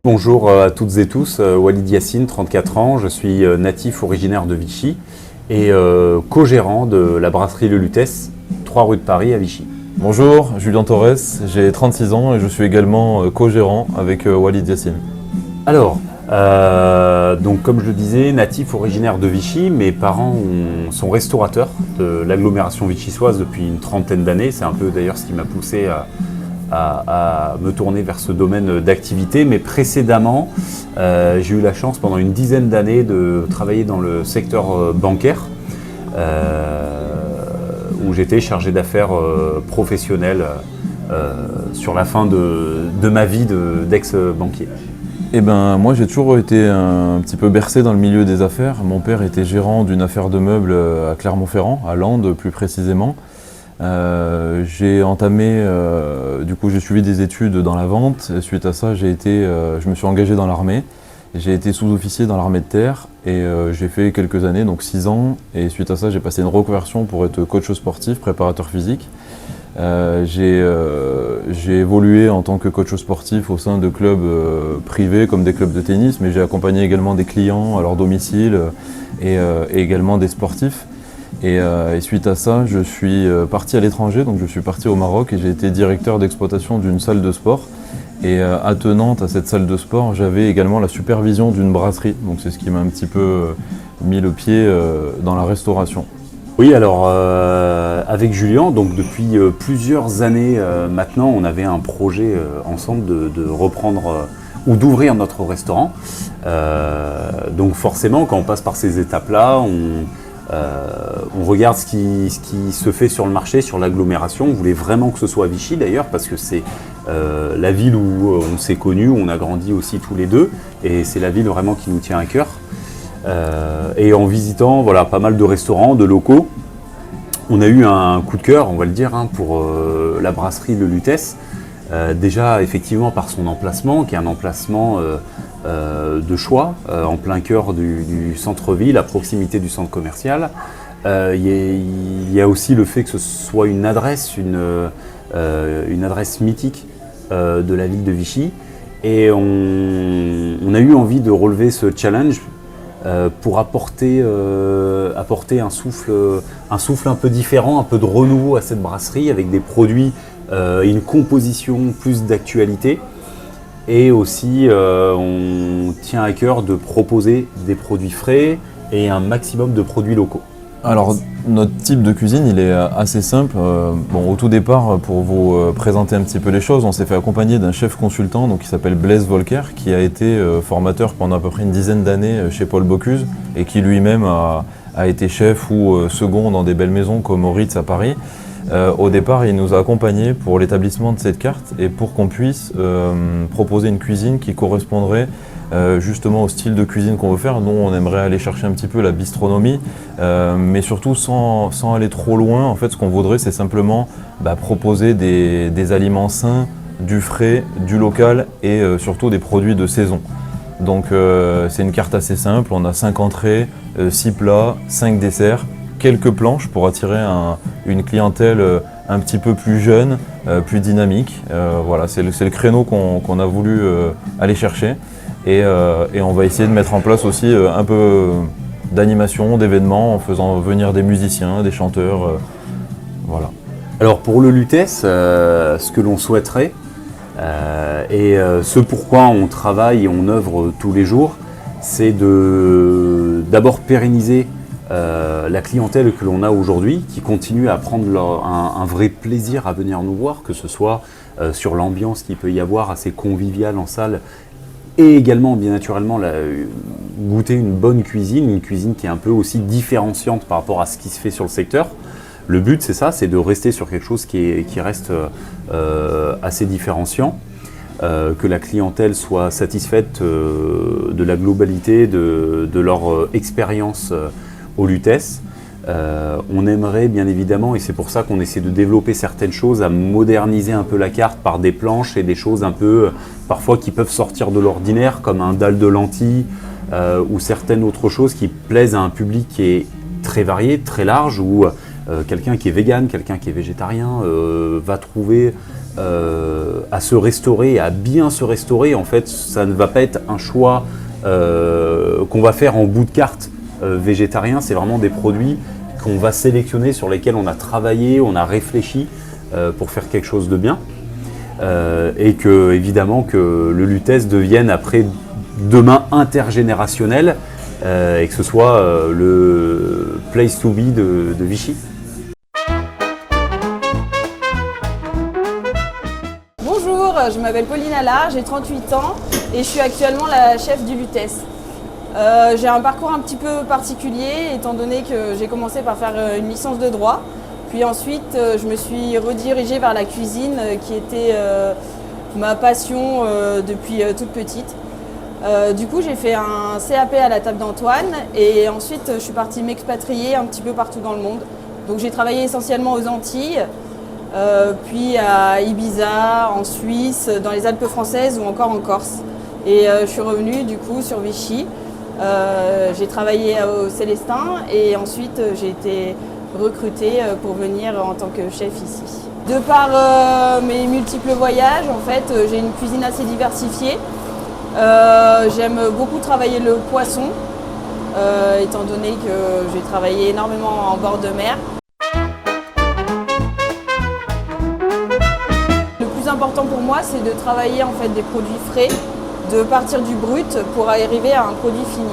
Bonjour à toutes et tous, Walid Yassine, 34 ans, je suis natif originaire de Vichy et co-gérant de la brasserie Le Lutèce, 3 rue de Paris à Vichy. Bonjour, Julien Torres, j'ai 36 ans et je suis également co-gérant avec Walid Yassine. Alors, donc comme je le disais, natif originaire de Vichy, mes parents sont restaurateurs de l'agglomération vichysoise depuis une trentaine d'années. C'est un peu d'ailleurs ce qui m'a poussé à me tourner vers ce domaine d'activité. Mais précédemment, j'ai eu la chance pendant une dizaine d'années de travailler dans le secteur bancaire, où j'étais chargé d'affaires professionnel sur la fin de ma vie d'ex-banquier. Eh ben, moi j'ai toujours été un petit peu bercé dans le milieu des affaires. Mon père était gérant d'une affaire de meubles à Clermont-Ferrand, à Landes plus précisément. J'ai entamé, j'ai suivi des études dans la vente. Et suite à ça, je me suis engagé dans l'armée. J'ai été sous-officier dans l'armée de terre et j'ai fait quelques années, donc 6 ans. Et suite à ça, j'ai passé une reconversion pour être coach sportif, préparateur physique. J'ai évolué en tant que coach sportif au sein de clubs privés comme des clubs de tennis, mais j'ai accompagné également des clients à leur domicile et également des sportifs. Et suite à ça, je suis parti à l'étranger, donc je suis parti au Maroc et j'ai été directeur d'exploitation d'une salle de sport. Et attenante à cette salle de sport, j'avais également la supervision d'une brasserie, donc c'est ce qui m'a un petit peu mis le pied dans la restauration. Oui, alors avec Julien, donc depuis plusieurs années maintenant, on avait un projet ensemble de reprendre ou d'ouvrir notre restaurant. Donc forcément, quand on passe par ces étapes-là, on regarde ce qui se fait sur le marché, sur l'agglomération. On voulait vraiment que ce soit Vichy d'ailleurs, parce que c'est la ville où on s'est connus, où on a grandi aussi tous les deux, et c'est la ville vraiment qui nous tient à cœur. Et en visitant pas mal de restaurants, de locaux, on a eu un coup de cœur, on va le dire, pour la brasserie Le Lutèce. Déjà effectivement par son emplacement, qui est un emplacement de choix, en plein cœur du centre-ville, à proximité du centre commercial. Il y a aussi le fait que ce soit une adresse mythique de la ville de Vichy. Et on a eu envie de relever ce challenge pour apporter un souffle un peu différent, un peu de renouveau à cette brasserie, avec des produits, une composition plus d'actualité. Et aussi, on tient à cœur de proposer des produits frais et un maximum de produits locaux. Alors, notre type de cuisine, il est assez simple. Au tout départ, pour vous présenter un petit peu les choses, on s'est fait accompagner d'un chef consultant qui s'appelle Blaise Volker, qui a été formateur pendant à peu près une dizaine d'années chez Paul Bocuse et qui lui-même a été chef ou second dans des belles maisons comme au Ritz à Paris. Au départ, il nous a accompagnés pour l'établissement de cette carte et pour qu'on puisse proposer une cuisine qui correspondrait justement au style de cuisine qu'on veut faire. Nous, on aimerait aller chercher un petit peu la bistronomie, mais surtout sans aller trop loin. En fait, ce qu'on voudrait, c'est simplement proposer des aliments sains, du frais, du local et surtout des produits de saison. Donc c'est une carte assez simple, on a 5 entrées, 6 plats, 5 desserts, quelques planches pour attirer une clientèle un petit peu plus jeune, plus dynamique. Voilà, c'est le créneau qu'on a voulu aller chercher. Et on va essayer de mettre en place aussi un peu d'animation, d'événements, en faisant venir des musiciens, des chanteurs. Voilà. Alors pour le Lutèce, ce que l'on souhaiterait, et ce pourquoi on travaille et on œuvre tous les jours, c'est d'abord pérenniser la clientèle que l'on a aujourd'hui, qui continue à prendre un vrai plaisir à venir nous voir, que ce soit sur l'ambiance qu'il peut y avoir assez conviviale en salle, et également bien naturellement goûter une bonne cuisine, une cuisine qui est un peu aussi différenciante par rapport à ce qui se fait sur le secteur. Le but c'est ça, c'est de rester sur quelque chose qui reste assez différenciant, que la clientèle soit satisfaite de la globalité de leur expérience au Lutèce. On aimerait bien évidemment, et c'est pour ça qu'on essaie de développer certaines choses, à moderniser un peu la carte par des planches et des choses un peu parfois qui peuvent sortir de l'ordinaire, comme un dalle de lentilles, ou certaines autres choses qui plaisent à un public qui est très varié, très large, où quelqu'un qui est vegan, quelqu'un qui est végétarien va trouver à se restaurer, à bien se restaurer. En fait, ça ne va pas être un choix qu'on va faire en bout de carte végétarien, c'est vraiment des produits qu'on va sélectionner, sur lesquels on a travaillé, on a réfléchi pour faire quelque chose de bien. Et que, évidemment, que le Lutèce devienne après demain intergénérationnel et que ce soit le place to be de Vichy. Bonjour, je m'appelle Pauline Allard, j'ai 38 ans et je suis actuellement la chef du Lutèce. J'ai un parcours un petit peu particulier étant donné que j'ai commencé par faire une licence de droit. Puis ensuite, je me suis redirigée vers la cuisine qui était ma passion depuis toute petite. Du coup, j'ai fait un CAP à la table d'Antoine et ensuite, je suis partie m'expatrier un petit peu partout dans le monde. Donc j'ai travaillé essentiellement aux Antilles, puis à Ibiza, en Suisse, dans les Alpes françaises ou encore en Corse. Et je suis revenue du coup sur Vichy. J'ai travaillé au Célestin et ensuite j'ai été recrutée pour venir en tant que chef ici. De par mes multiples voyages, en fait, j'ai une cuisine assez diversifiée. J'aime beaucoup travailler le poisson, étant donné que j'ai travaillé énormément en bord de mer. Le plus important pour moi, c'est de travailler en fait des produits frais, de partir du brut pour arriver à un produit fini.